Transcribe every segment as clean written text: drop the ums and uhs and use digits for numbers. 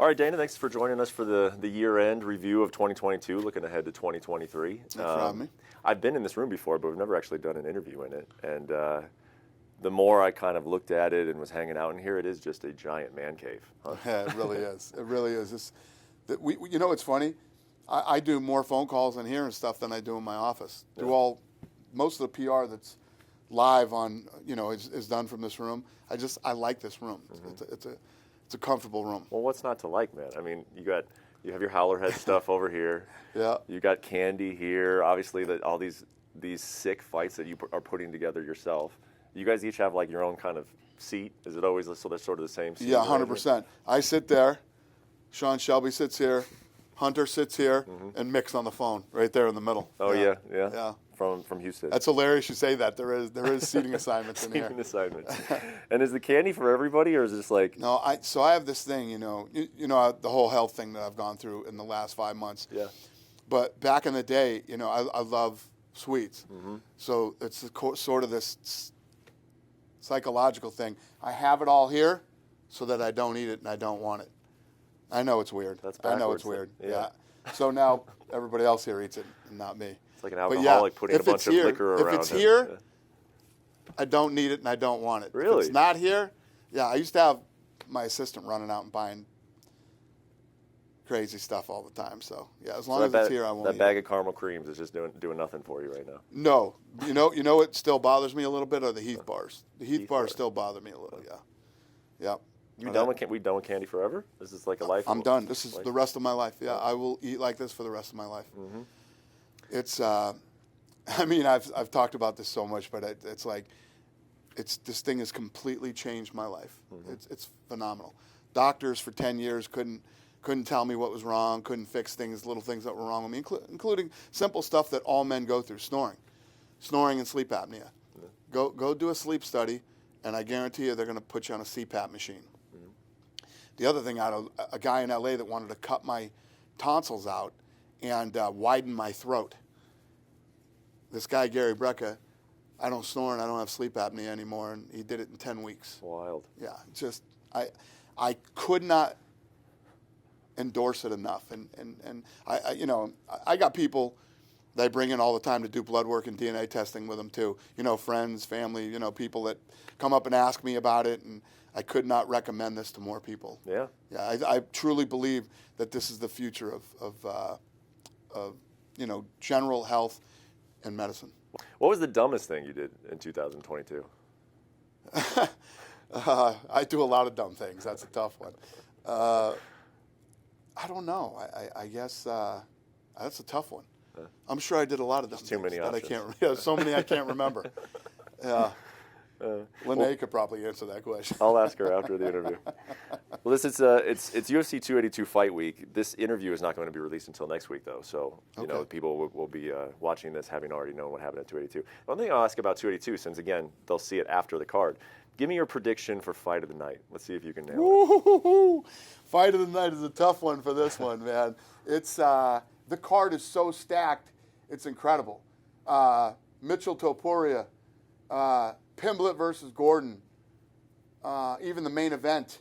All right, Dana, thanks for joining us for the year-end review of 2022, looking ahead to 2023. Thanks for having me. I've been in this room before, but we've never actually done an interview in it. And the more I kind of looked at it and was hanging out in here, it is just a giant man cave. Huh? Yeah, it really is. It really is. You know, it's funny. I do more phone calls in here and stuff than I do in my office. Yeah. Most of the PR that's live on, is done from this room. I like this room. Mm-hmm. It's a comfortable room. Well, what's not to like, man? I mean, you have your Howlerhead stuff over here. Yeah. You got Candy here. Obviously, all these sick fights that you are putting together yourself. You guys each have like your own kind of seat. Is it always sort of the same seat? Yeah, 100%. I sit there. Sean Shelby sits here. Hunter sits here, and Mick's on the phone right there in the middle. Oh yeah. From Houston. That's hilarious you say that. There is seating assignments in here. Seating assignments. And is the candy for everybody, or is it just like? No, so I have this thing, the whole health thing that I've gone through in the last 5 months. Yeah. But back in the day, I love sweets. Mm-hmm. So it's sort of this psychological thing. I have it all here so that I don't eat it and I don't want it. I know it's weird. That's backwards. I know it's weird. Yeah. So now everybody else here eats it and not me. It's like an alcoholic putting a bunch of liquor around. If it's here, I don't need it and I don't want it. Really? If it's not here, I used to have my assistant running out and buying crazy stuff all the time. So as long as it's here, I won't eat it. That bag of caramel creams is just doing nothing for you right now. No, you know what still bothers me a little bit are the Heath bars. The Heath bars still bother me a little. Yeah. We done with candy forever? This is like a life. I'm done. This is the rest of my life. Yeah, I will eat like this for the rest of my life. Mm-hmm. It's, I've talked about this so much, but it's like, this thing has completely changed my life. Mm-hmm. It's phenomenal. Doctors for 10 years couldn't tell me what was wrong, couldn't fix little things that were wrong with me, including simple stuff that all men go through: snoring and sleep apnea. Yeah. Go do a sleep study, and I guarantee you they're going to put you on a CPAP machine. The other thing, I had a guy in LA that wanted to cut my tonsils out and widen my throat. This guy, Gary Brecka, I don't snore and I don't have sleep apnea anymore, and he did it in 10 weeks. Wild. Yeah, I could not endorse it enough. And I got people that I bring in all the time to do blood work and DNA testing with them too. Friends, family, people that come up and ask me about it, and I could not recommend this to more people. Yeah. Yeah, I truly believe that this is the future of general health and medicine. What was the dumbest thing you did in 2022? I do a lot of dumb things. That's a tough one. I don't know. I guess that's a tough one. I'm sure I did a lot of dumb things. Too many options. So many I can't remember. Yeah. Lene could probably answer that question. I'll ask her after the interview. Well, it's UFC 282 Fight Week. This interview is not going to be released until next week, though. So people will be watching this having already known what happened at 282. One thing I'll ask about 282, since again they'll see it after the card. Give me your prediction for fight of the night. Let's see if you can nail it. Fight of the night is a tough one for this one, man. It's the card is so stacked, it's incredible. Mitchell Topuria. Pimblett versus Gordon, even the main event.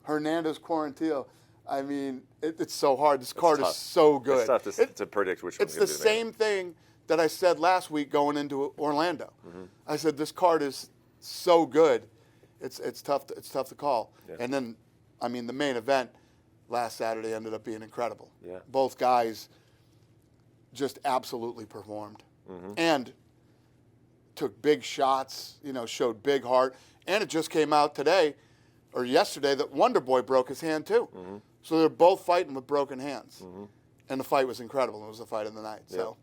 Hernandez Quarantillo. I mean, it's so hard. This card is so good. It's tough to predict which one's going to be It's the same thing that I said last week going into Orlando. Mm-hmm. I said this card is so good. It's tough to call. Yeah. And then, the main event last Saturday ended up being incredible. Yeah. Both guys just absolutely performed. Mm-hmm. And took big shots, showed big heart. And it just came out today or yesterday that Wonder Boy broke his hand too. Mm-hmm. So they're both fighting with broken hands. Mm-hmm. And the fight was incredible. It was the fight of the night. So,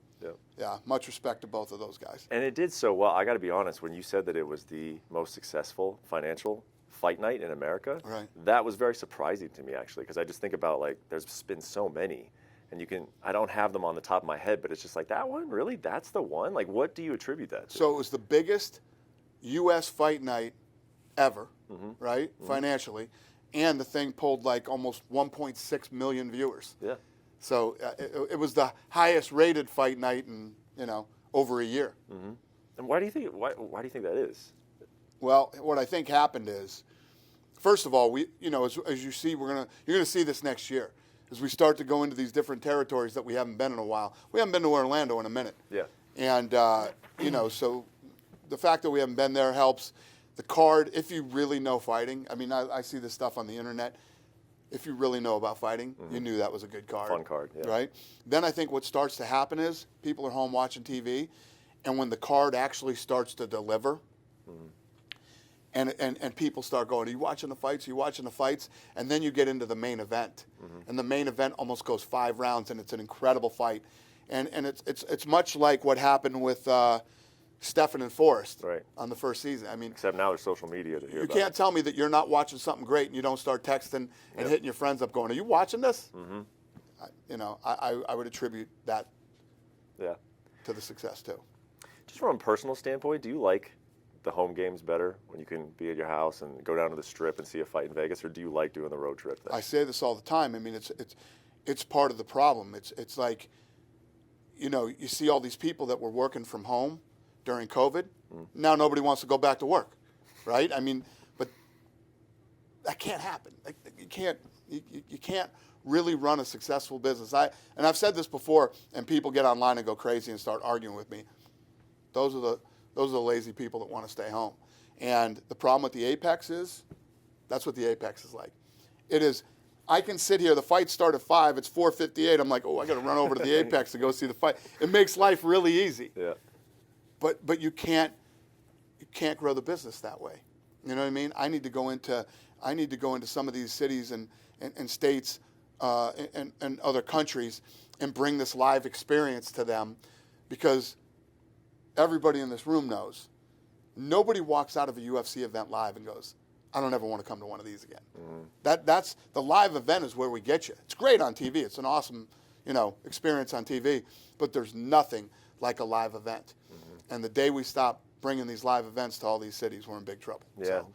much respect to both of those guys. And it did so well. I got to be honest, when you said that it was the most successful financial fight night in America, right, that was very surprising to me, actually, because I just think about, there's been so many. And I don't have them on the top of my head, but it's just like, that one? Really? That's the one? What do you attribute that to? So it was the biggest U.S. fight night ever, right, financially. And the thing pulled almost 1.6 million viewers. Yeah. So it was the highest rated fight night in, over a year. Mm-hmm. And why do you think that is? Well, what I think happened is first of all, as you see, you're gonna see this next year as we start to go into these different territories that we haven't been in a while. We haven't been to Orlando in a minute. Yeah. And so the fact that we haven't been there helps. The card, if you really know fighting, I mean, I see this stuff on the internet. If you really know about fighting, you knew that was a good card. Fun card, yeah. Right? Then I think what starts to happen is people are home watching TV, and when the card actually starts to deliver, and people start going, are you watching the fights? Are you watching the fights? And then you get into the main event. And the main event almost goes 5 rounds, and it's an incredible fight. And it's much like what happened with Stephan and Forrest on the first season. I mean, except now there's social media to hear about. You can't tell me that you're not watching something great and you don't start texting and hitting your friends up going, are you watching this? I would attribute that to the success too. Just from a personal standpoint, do you like the home games better when you can be at your house and go down to the Strip and see a fight in Vegas, or do you like doing the road trip thing? I say this all the time. I mean, it's part of the problem. It's like, you see all these people that were working from home during COVID. Now nobody wants to go back to work, right? I mean, but that can't happen. Like, you can't really run a successful business. And I've said this before, and people get online and go crazy and start arguing with me. Those are the lazy people that want to stay home. And the problem with the Apex is, that's what the Apex is like. It is, I can sit here, the fight start at 5, it's 4:58, I'm like, I got to run over to the Apex to go see the fight. It makes life really easy. Yeah. But you can't grow the business that way. You know what I mean? I need to go into some of these cities and states and other countries and bring this live experience to them, because everybody in this room knows nobody walks out of a UFC event live and goes, I don't ever want to come to one of these again. That's the live event is where we get you. It's great on TV. It's an awesome, experience on TV, but there's nothing like a live event. And the day we stop bringing these live events to all these cities, we're in big trouble. Yeah. So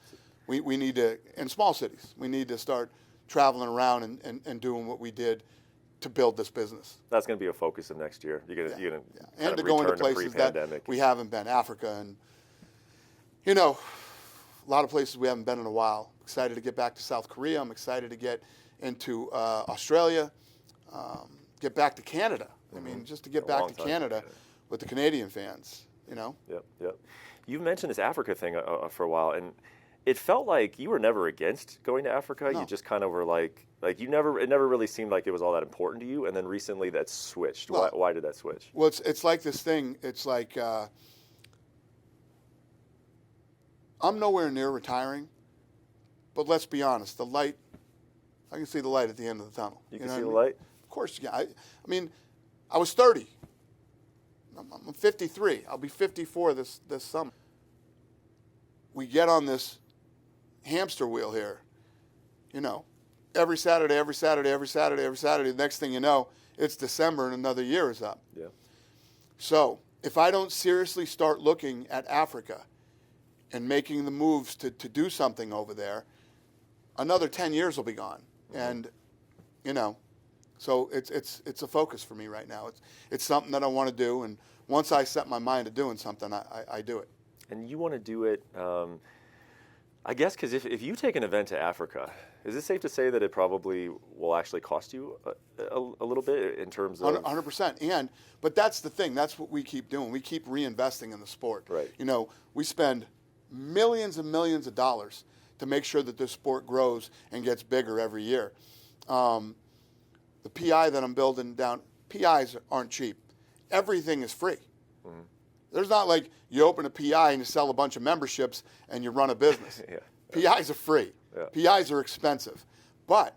we need to, in small cities, we need to start traveling around and doing what we did to build this business. That's going to be a focus of next year. You're going to and to go into places that we haven't been, Africa, and a lot of places we haven't been in a while. Excited to get back to South Korea. I'm excited to get into Australia, get back to Canada. I mean, just to get back to Canada with the Canadian fans. Yep. You've mentioned this Africa thing for a while, and it felt like you were never against going to Africa. No. You just kind of were like it never really seemed like it was all that important to you. And then recently that switched. Well, why did that switch? Well, it's like this thing. It's like I'm nowhere near retiring, but let's be honest. The light, I can see the light at the end of the tunnel. You can see the light? Of course, yeah. I mean, I was 30. I'm 53. I'll be 54 this summer. We get on this hamster wheel here, every Saturday. The next thing you know, it's December and another year is up. Yeah. So if I don't seriously start looking at Africa and making the moves to do something over there, another 10 years will be gone. And, so it's a focus for me right now. It's something that I want to do, and once I set my mind to doing something, I do it. And you want to do it, I guess, because if you take an event to Africa, is it safe to say that it probably will actually cost you a little bit in terms of 100%? But that's the thing. That's what we keep doing. We keep reinvesting in the sport. Right. We spend millions and millions of dollars to make sure that this sport grows and gets bigger every year. The PI that I'm building down, PIs aren't cheap. Everything is free. There's not like you open a PI and you sell a bunch of memberships and you run a business. PIs are free. PIs are expensive. But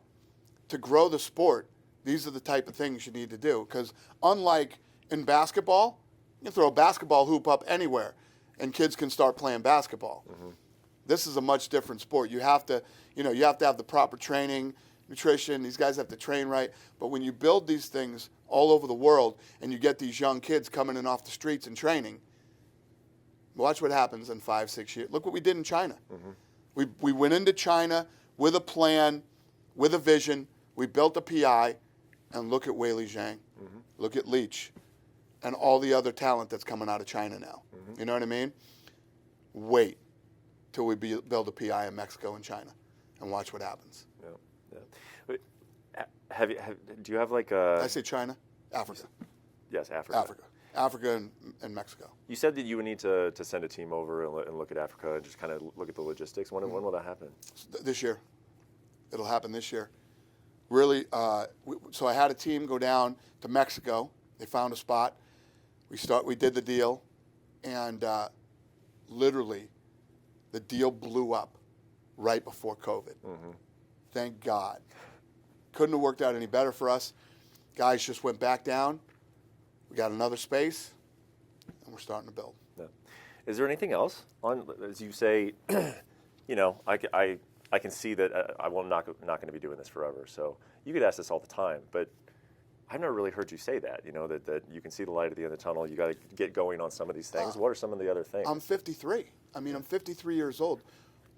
to grow the sport, these are the type of things you need to do. Because unlike in basketball, you can throw a basketball hoop up anywhere and kids can start playing basketball. This is a much different sport. You have to have the proper training, nutrition. These guys have to train right. But when you build these things all over the world and you get these young kids coming in off the streets and training, watch what happens in 5-6 years. Look what we did in China. We went into China with a plan, with a vision. We built a PI, and look at Weili Zhang. Look at Leach and all the other talent that's coming out of China now. You know what I mean? Wait till we build a PI in Mexico and China. and watch what happens. Yeah, yeah. Wait, do you have like a? Did I say China? Africa. Yes, Africa. Africa and Mexico. You said that you would need to send a team over and look at Africa and just kind of look at the logistics. When will that happen? This year. It'll happen this year. Really, so I had a team go down to Mexico. They found a spot. We did the deal, and literally, the deal blew up right before COVID. Mm-hmm. Thank God. Couldn't have worked out any better for us. Guys just went back down. We got another space, and we're starting to build. Yeah. Is there anything else on, as you say, I can see that I'm not going to be doing this forever. So you get asked this all the time, but I've never really heard you say that, that you can see the light at the end of the tunnel. You got to get going on some of these things. What are some of the other things? I'm 53. I mean, I'm 53 years old.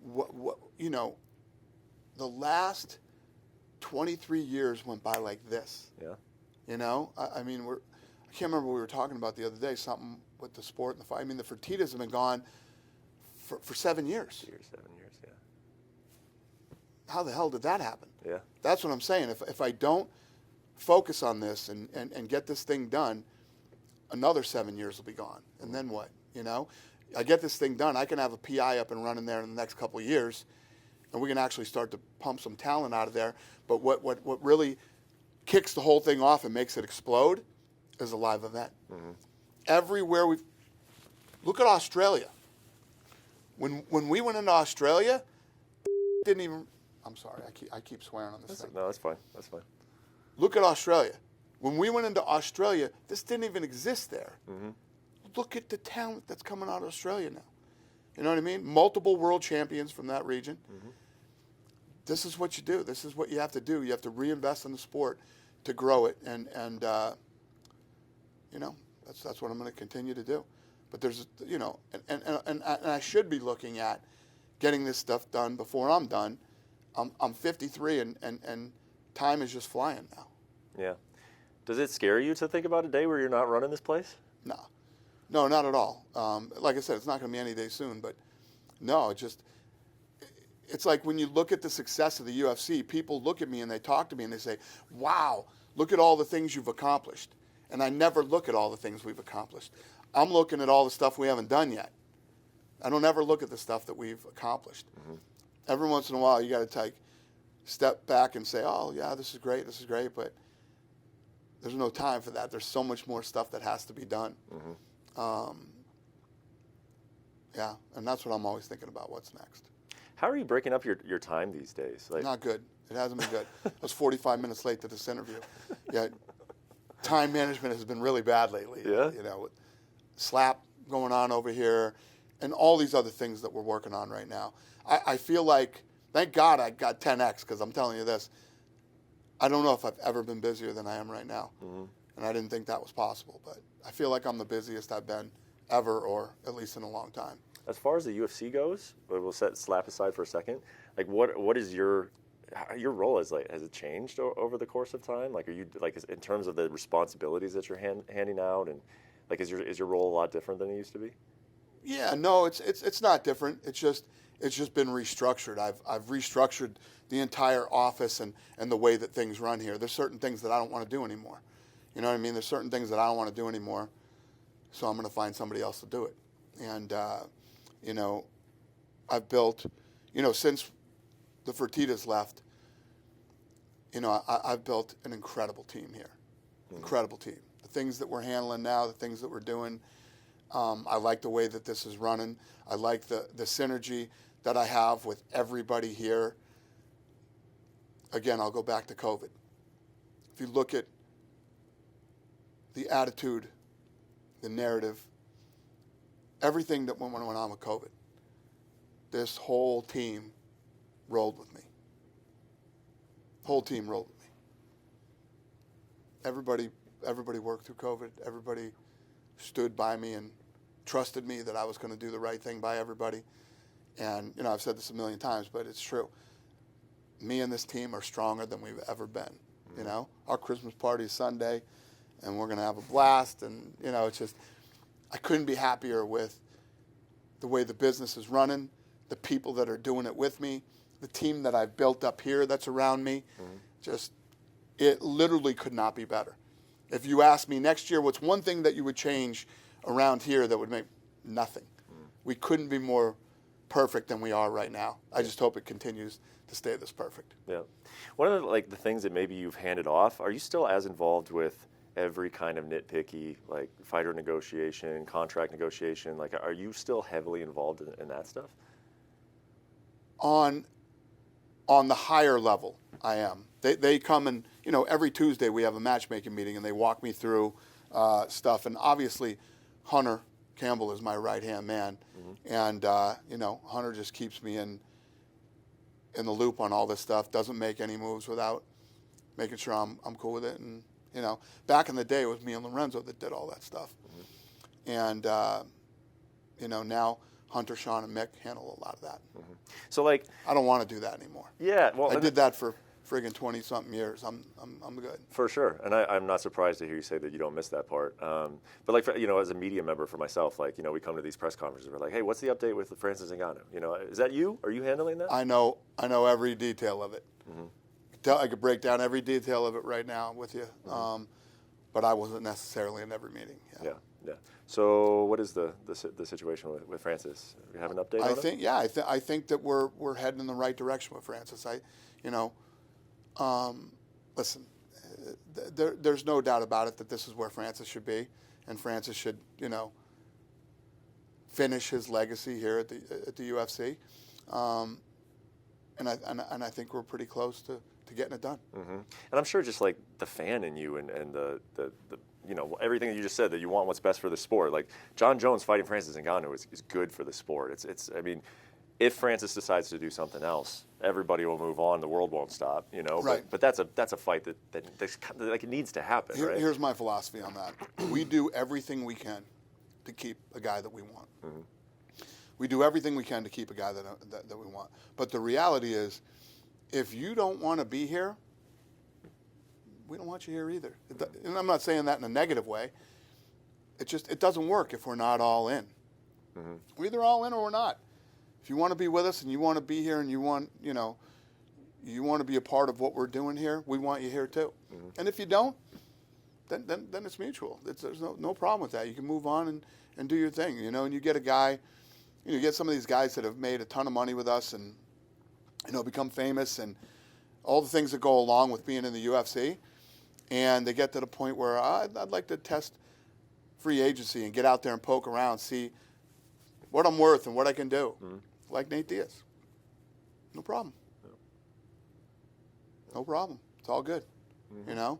The last 23 years went by like this. Yeah. I mean, I can't remember what we were talking about the other day, something with the sport and the fight. I mean, the Fertittas have been gone for 7 years. 7 years, yeah. How the hell did that happen? Yeah. That's what I'm saying. If I don't focus on this and get this thing done, another 7 years will be gone. And then what? I get this thing done, I can have a PI up and running there in the next couple of years, and we can actually start to pump some talent out of there. But what really kicks the whole thing off and makes it explode is a live event. Mm-hmm. Everywhere look at Australia. When we went into Australia, didn't even. I'm sorry, I keep swearing on this thing. No, that's fine. That's fine. Look at Australia. When we went into Australia, this didn't even exist there. Mm-hmm. Look at the talent that's coming out of Australia now. You know what I mean? Multiple world champions from that region. Mm-hmm. This is what you do. This is what you have to do. You have to reinvest in the sport to grow it, and that's what I'm going to continue to do. But there's, and I should be looking at getting this stuff done before I'm done. I'm 53, and time is just flying now. Yeah. Does it scare you to think about a day where you're not running this place? No, not at all. Like I said, it's not going to be any day soon. But no, it's like when you look at the success of the UFC, people look at me and they talk to me and they say, "Wow, look at all the things you've accomplished." And I never look at all the things we've accomplished. I'm looking at all the stuff we haven't done yet. I don't ever look at the stuff that we've accomplished. Mm-hmm. Every once in a while, you got to step back and say, "Oh, yeah, this is great, but there's no time for that. There's so much more stuff that has to be done." Mm-hmm. Yeah, and that's what I'm always thinking about, what's next. How are you breaking up your time these days? Not good. It hasn't been good. I was 45 minutes late to this interview. Yeah, time management has been really bad lately. Yeah? With slap going on over here and all these other things that we're working on right now. I feel like, thank God I got 10X, because I'm telling you this, I don't know if I've ever been busier than I am right now. Mm-hmm. And I didn't think that was possible, but I feel like I'm the busiest I've been ever, or at least in a long time. As far as the UFC goes, we'll set slap aside for a second. Like, what is your role? Has it changed over the course of time? Like, are you in terms of the responsibilities that you're handing out, and is your role a lot different than it used to be? Yeah, no, it's not different. It's just been restructured. I've restructured the entire office and the way that things run here. There's certain things that I don't want to do anymore. You know what I mean? There's certain things that I don't want to do anymore, so I'm going to find somebody else to do it. And I've built, since the Fertittas left, I've built an incredible team here. Mm-hmm. Incredible team. The things that we're handling now, the things that we're doing, I like the way that this is running. I like the synergy that I have with everybody here. Again, I'll go back to COVID. If you look at the attitude, the narrative, everything that went on with COVID, this whole team rolled with me. Whole team rolled with me. Everybody worked through COVID. Everybody stood by me and trusted me that I was going to do the right thing by everybody. And, I've said this a million times, but it's true. Me and this team are stronger than we've ever been. Mm-hmm. Our Christmas party is Sunday, and we're going to have a blast. And, it's just, I couldn't be happier with the way the business is running, the people that are doing it with me. the team that I've built up here that's around me, just it literally could not be better. If you ask me next year, what's one thing that you would change around here that would make nothing? We couldn't be more perfect than we are right now. I just hope it continues to stay this perfect. Yeah. One of the things that maybe you've handed off, are you still as involved with every kind of nitpicky, like fighter negotiation, contract negotiation? Like, are you still heavily involved in that stuff? On the higher level, I am. They come and, every Tuesday we have a matchmaking meeting and they walk me through stuff. And obviously, Hunter Campbell is my right-hand man. And, Hunter just keeps me in the loop on all this stuff, doesn't make any moves without making sure I'm cool with it. And, back in the day, it was me and Lorenzo that did all that stuff. And, now Hunter, Sean, and Mick handle a lot of that. So, like, I don't want to do that anymore. Yeah, well, I did that for friggin' 20-something years. I'm good. For sure, and I'm not surprised to hear you say that you don't miss that part. But like, as a media member for myself, like, we come to these press conferences, we're like, hey, what's the update with Francis Ngannou? Is that you? Are you handling that? I know every detail of it. I could break down every detail of it right now with you, but I wasn't necessarily in every meeting. Yeah. So, what is the situation with Francis? Do you have an update on it? I think that we're heading in the right direction with Francis. Listen, there's no doubt about it that this is where Francis should be, and Francis should, finish his legacy here at the UFC. And I think we're pretty close to getting it done. And I'm sure just like the fan in you and the everything that you just said, that you want what's best for the sport. Like John Jones fighting Francis Ngannou is good for the sport. I mean, if Francis decides to do something else, everybody will move on. The world won't stop, Right. But that's a fight that like it needs to happen, right? Here's my philosophy on that. We do everything we can to keep a guy that we want. We do everything we can to keep a guy that we want. But the reality is, if you don't want to be here, we don't want you here either. And I'm not saying that in a negative way. It doesn't work if we're not all in. We're either all in or we're not. If you want to be with us and you want to be here and you want to be a part of what we're doing here, we want you here too. And if you don't, then it's mutual. There's no problem with that. You can move on and do your thing, and you get a guy, you get some of these guys that have made a ton of money with us and, become famous and all the things that go along with being in the UFC. And they get to the point where I'd like to test free agency and get out there and poke around, see what I'm worth and what I can do. Like Nate Diaz. No problem. No problem. It's all good. I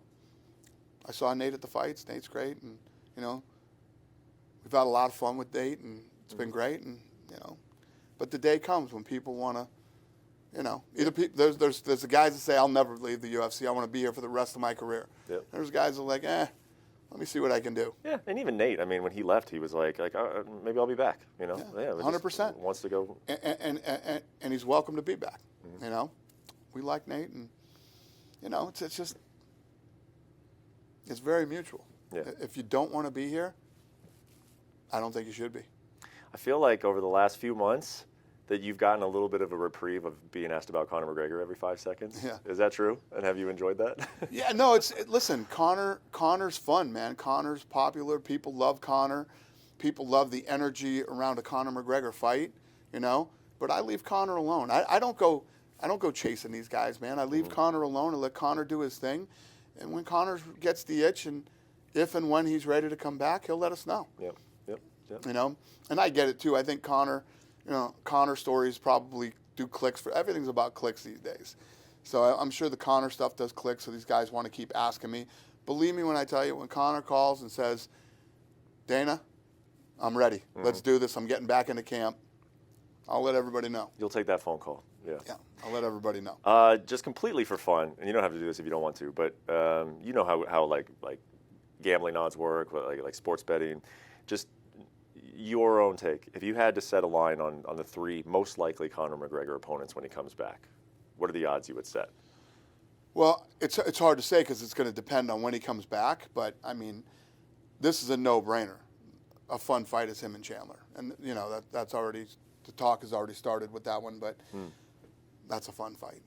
saw Nate at the fights. Nate's great. And, we've had a lot of fun with Nate, and it's been great. And, but the day comes when people want to, either there's the guys that say, I'll never leave the UFC. I want to be here for the rest of my career. Yep. There's guys that are like, let me see what I can do. Yeah, and even Nate, I mean, when he left, he was like maybe I'll be back, Yeah, 100%. Wants to go. And he's welcome to be back, We like Nate, and, it's just, it's very mutual. Yeah. If you don't want to be here, I don't think you should be. I feel like over the last few months that you've gotten a little bit of a reprieve of being asked about Conor McGregor every 5 seconds. Yeah. Is that true? And have you enjoyed that? Yeah, no, listen, Conor's fun, man. Conor's popular. People love Conor. People love the energy around a Conor McGregor fight, But I leave Conor alone. I don't go chasing these guys, man. I leave Conor alone and let Conor do his thing. And when Conor gets the itch, and if and when he's ready to come back, he'll let us know. Yep. And I get it too. I think Conor stories probably do clicks. Everything's about clicks these days. So I'm sure the Conor stuff does click, so these guys want to keep asking me. Believe me when I tell you, when Conor calls and says, Dana, I'm ready. Let's do this. I'm getting back into camp. I'll let everybody know. You'll take that phone call. Yeah, I'll let everybody know. Just completely for fun, and you don't have to do this if you don't want to, but you know how like gambling odds work, like sports betting. Just your own take. If you had to set a line on the 3 most likely Conor McGregor opponents when he comes back, what are the odds you would set? Well, it's hard to say because it's going to depend on when he comes back. But I mean, this is a no-brainer. A fun fight is him and Chandler, and that's already, the talk has already started with that one. But that's a fun fight.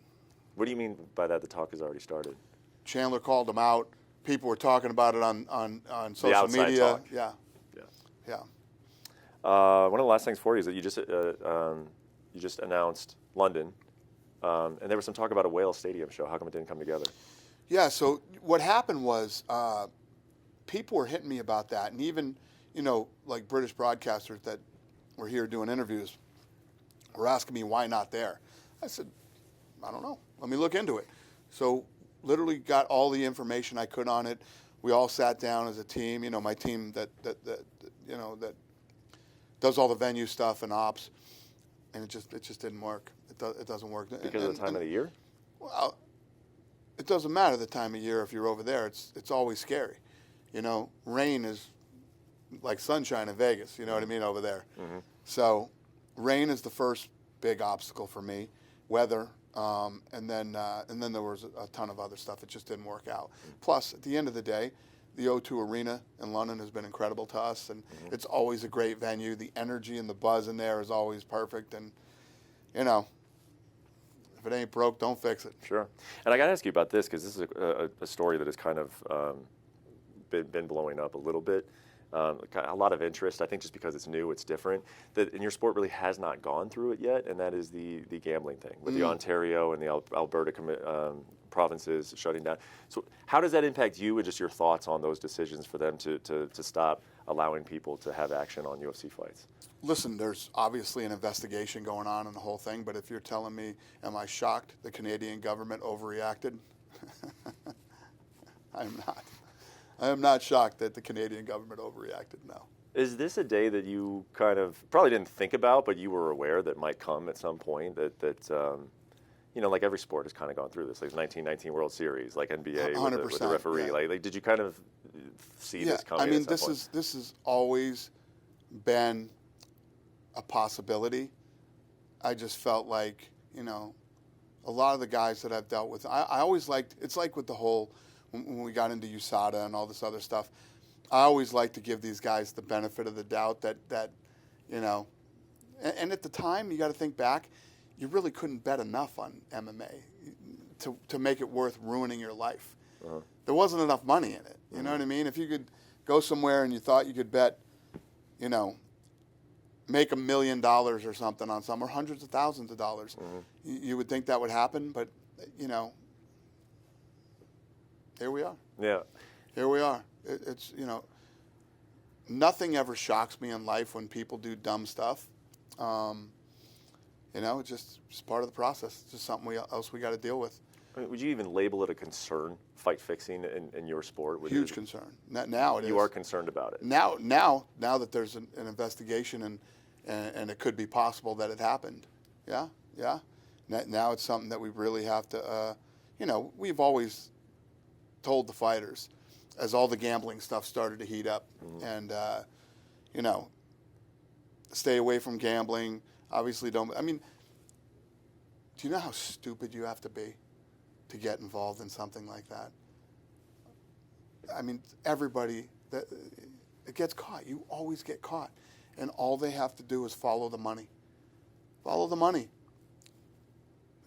What do you mean by that? The talk has already started. Chandler called him out. People were talking about it on social outside media. talk. Yeah. Yeah. One of the last things for you is that you just announced London, and there was some talk about a Wales Stadium show. How come it didn't come together? Yeah. So what happened was people were hitting me about that, and even like British broadcasters that were here doing interviews were asking me why not there. I said, I don't know. Let me look into it. So literally got all the information I could on it. We all sat down as a team. My team that does all the venue stuff and ops, and it just didn't work. It doesn't work Because of the time of the year. Well, it doesn't matter the time of year if you're over there. It's always scary. Rain is like sunshine in Vegas. You know what I mean over there. Mm-hmm. So rain is the first big obstacle for me. Weather. And then there was a ton of other stuff. It just didn't work out. Plus, at the end of the day, the O2 Arena in London has been incredible to us, and it's always a great venue. The energy and the buzz in there is always perfect, and if it ain't broke, don't fix it. Sure. And I got to ask you about this because this is a story that has kind of been blowing up a little bit. A lot of interest, I think, just because it's new, it's different. That in your sport really has not gone through it yet, and that is the gambling thing with the Ontario and the Alberta provinces shutting down. So how does that impact you and just your thoughts on those decisions for them to stop allowing people to have action on UFC fights? Listen, there's obviously an investigation going on in the whole thing, but if you're telling me, am I shocked the Canadian government overreacted? I'm not. I am not shocked that the Canadian government overreacted, no. Is this a day that you kind of probably didn't think about, but you were aware that might come at some point, that like every sport has kind of gone through this, like 1919 World Series, like NBA 100%, with the referee. yeah. Like, did you kind of see this coming? I mean, at some point? this has always been a possibility. I just felt like, a lot of the guys that I've dealt with, I always liked, it's like with the whole, when we got into USADA and all this other stuff, I always like to give these guys the benefit of the doubt that and at the time, you got to think back, you really couldn't bet enough on MMA to make it worth ruining your life. Uh-huh. There wasn't enough money in it. You know what I mean? If you could go somewhere and you thought you could bet, make $1 million or something on some, or hundreds of thousands of dollars, you would think that would happen. But, here we are. Yeah. Here we are. It's, nothing ever shocks me in life when people do dumb stuff. It's part of the process. It's just something else we got to deal with. I mean, would you even label it a concern, fight fixing in your sport? Huge concern. Now it is. You are concerned about it. Now that there's an investigation and it could be possible that it happened. Yeah. Now it's something that we really have to, we've always told the fighters as all the gambling stuff started to heat up and, stay away from gambling. Obviously do you know how stupid you have to be to get involved in something like that? I mean, everybody that it gets caught. You always get caught. And all they have to do is follow the money. Follow the money.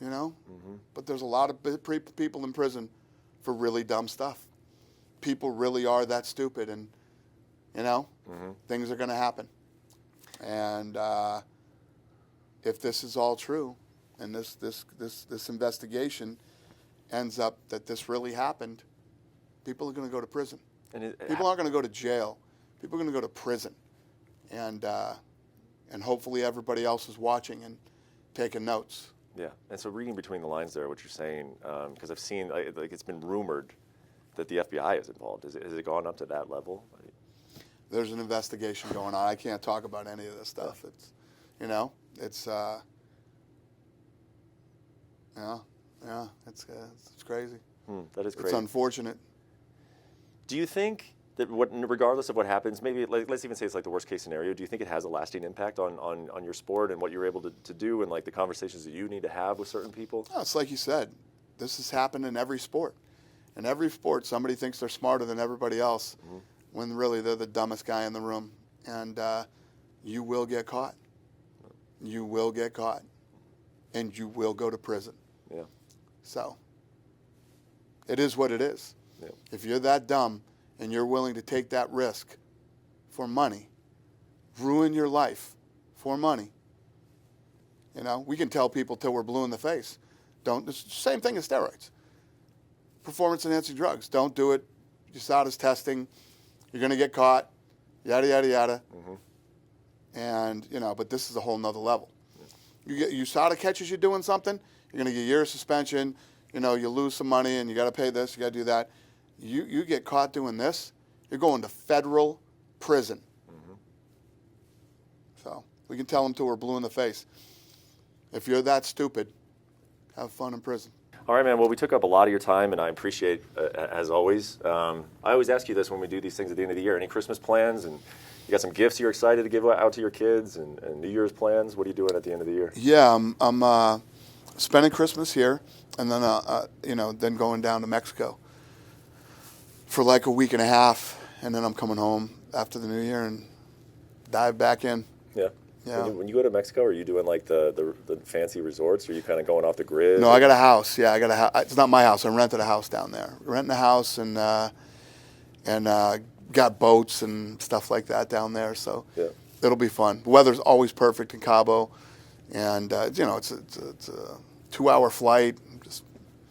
But there's a lot of people in prison for really dumb stuff. People really are that stupid, and things are going to happen. And if this is all true, and this investigation ends up that this really happened, people are going to go to prison. People aren't going to go to jail. People are going to go to prison, and hopefully everybody else is watching and taking notes. Yeah, and so reading between the lines there, what you're saying, because I've seen, like it's been rumored that the FBI is involved. Has it gone up to that level? There's an investigation going on. I can't talk about any of this stuff. It's, it's crazy. That is crazy. It's unfortunate. Do you think that regardless of what happens, maybe let's even say it's like the worst case scenario, do you think it has a lasting impact on your sport and what you're able to do and like the conversations that you need to have with certain people? No, it's like you said, this has happened in every sport. In every sport, somebody thinks they're smarter than everybody else when really they're the dumbest guy in the room. And you will get caught. You will get caught. and you will go to prison. Yeah. So it is what it is. Yeah. If you're that dumb and you're willing to take that risk for money, ruin your life for money, you know, we can tell people till we're blue in the face. It's the same thing as steroids. Performance-enhancing drugs. Don't do it. You saw it as testing. You're going to get caught. Yada, yada, yada. Mm-hmm. And, you know, but this is a whole nother level. Yeah. You saw the catches you doing something, you're going to get a year of suspension. You know, you lose some money and you got to pay this, you got to do that. You get caught doing this, you're going to federal prison. Mm-hmm. So we can tell them till we're blue in the face. If you're that stupid, have fun in prison. All right, man. Well, we took up a lot of your time, and I appreciate, as always. I always ask you this when we do these things at the end of the year. Any Christmas plans? And you got some gifts you're excited to give out to your kids, and New Year's plans? What are you doing at the end of the year? Yeah, I'm spending Christmas here, and then you know, then going down to Mexico for like a week and a half, and then I'm coming home after the New Year and dive back in. Yeah. Yeah. When you go to Mexico, are you doing like the fancy resorts, or are you kind of going off the grid? No, I got a house. Yeah, I got a house. It's not my house. I rented a house down there. Renting a house and got boats and stuff like that down there. So yeah, it'll be fun. The weather's always perfect in Cabo, and you know, it's a 2-hour flight. Just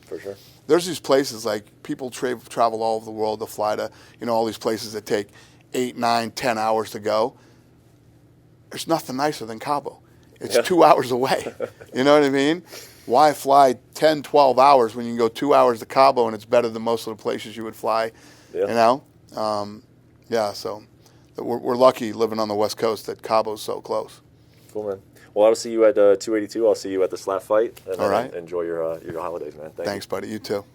for sure. There's these places like people travel all over the world to fly to, you know, all these places that take 8, 9, 10 hours to go. There's nothing nicer than Cabo. It's 2 hours away. You know what I mean? Why fly 10, 12 hours when you can go 2 hours to Cabo and it's better than most of the places you would fly? Yeah. You know? Yeah, so we're lucky living on the West Coast that Cabo's so close. Cool, man. Well, I'll see you at 282. I'll see you at the slap fight. And all right. Enjoy your holidays, man. Thanks, buddy. You too.